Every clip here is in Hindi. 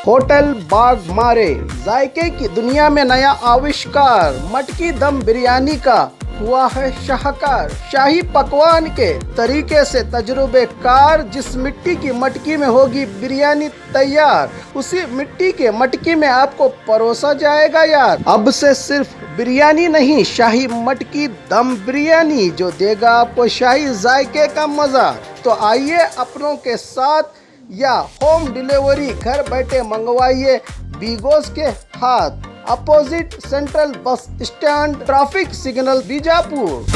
होटल बाग मारे, जायके की दुनिया में नया आविष्कार, मटकी दम बिरयानी का हुआ है शाहकार। शाही पकवान के तरीके से तजुर्बेकार, जिस मिट्टी की मटकी में होगी बिरयानी तैयार, उसी मिट्टी के मटकी में आपको परोसा जाएगा यार। अब से सिर्फ बिरयानी नहीं, शाही मटकी दम बिरयानी, जो देगा आपको शाही जायके का मजा। तो आइए अपनों के साथ या होम डिलीवरी घर बैठे मंगवाइए बीगोस के हाथ, opposite central bus stand, traffic signal Bijapur.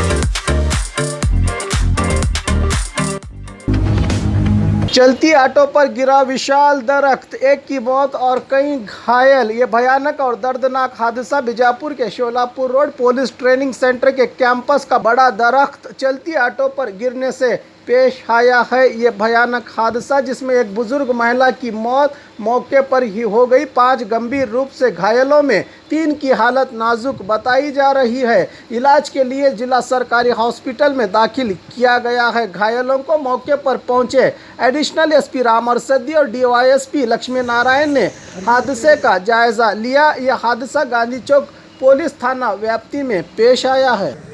चलती ऑटो पर गिरा विशाल दरख्त, एक की मौत और कई घायल। ये भयानक और दर्दनाक हादसा बीजापुर के Solapur road police training centre के कैंपस का बड़ा दरख्त चलती ऑटो पर गिरने से पेश आया है। ये भयानक हादसा जिसमें एक बुजुर्ग महिला की मौत मौके पर ही हो गई। 5 गंभीर रूप से घायलों में 3 की हालत नाजुक बताई जा रही है। इलाज के लिए जिला सरकारी हॉस्पिटल में दाखिल किया गया है। घायलों को मौके पर पहुंचे एडिशनल एसपी राम अरसदी और डीवाईएसपी लक्ष्मी नारायण ने हादसे का जायजा लिया। यह हादसा गांधी चौक पुलिस थाना व्याप्ति में पेश आया है।